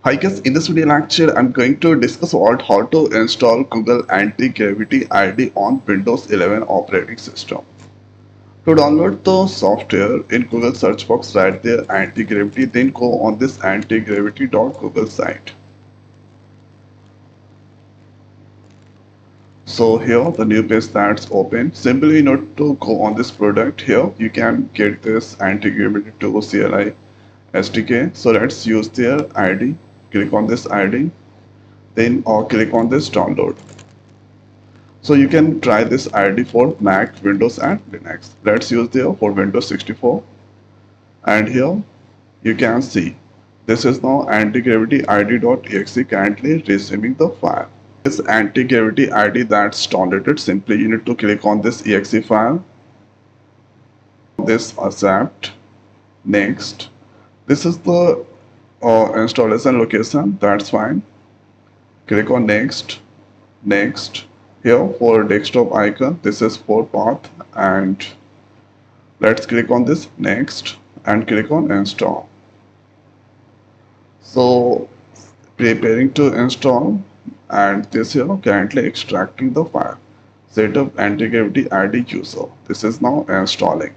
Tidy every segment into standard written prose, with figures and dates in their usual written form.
Hi guys, in this video lecture, I'm going to discuss about how to install Google Antigravity IDE on Windows 11 operating system. To download the software, in Google search box write there Antigravity, then go on this antigravity.google site. So here the new page that's open. Simply you need to go on this product. Here you can get this Antigravity 2 CLI SDK. So let's use their ID. Click on this ID. Then click on this download. So you can try this ID for Mac, Windows and Linux. Let's use there for Windows 64. And here you can see this is now antigravity ID.exe currently receiving the file. This antigravity ID that's downloaded, simply you need to click on this exe file. This accept, next. This is the installation location, that's fine. Click on next, next. Here for desktop icon, this is for path, and let's click on this next and click on install. So preparing to install, and this here currently extracting the file. Setup Antigravity ID user. This is now installing.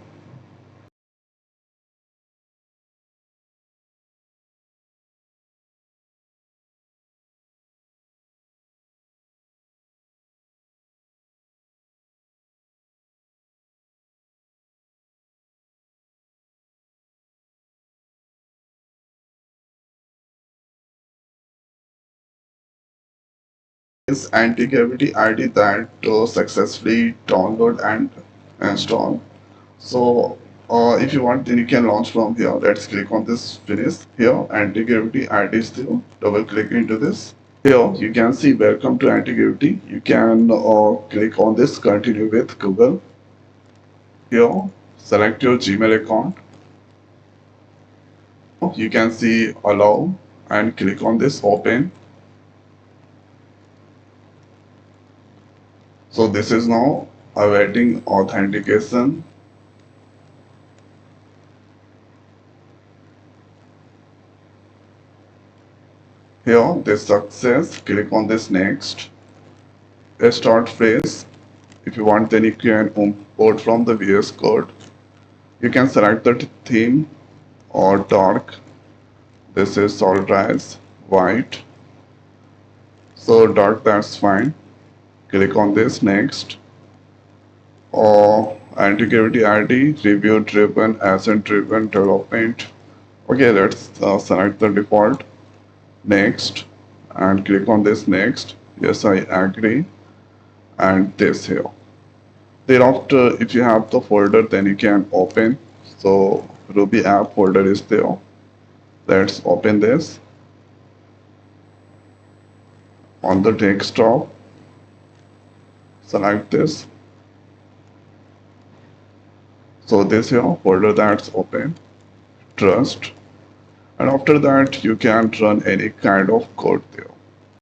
Is Antigravity ID that successfully download and install. So if you want, then you can launch from here. Let's click on this finish. Here Antigravity ID is there. Double click into this. Here you can see welcome to Antigravity. You can click on this continue with Google. Here select your Gmail account. You can see allow and click on this open. So this is now awaiting authentication. Here this success, click on this next. Start phrase. If you want, then you can import from the VS Code. You can select the theme or dark. This is sunrise, white. So dark, that's fine. Click on this next. Or Antigravity ID, review driven, asset driven development. Okay, let's select the default. Next, and click on this next. Yes, I agree. And this here. Thereafter, if you have the folder, then you can open. So Ruby app folder is there. Let's open this on the desktop. Select this. So this here folder that's open. Trust. And after that, you can run any kind of code there.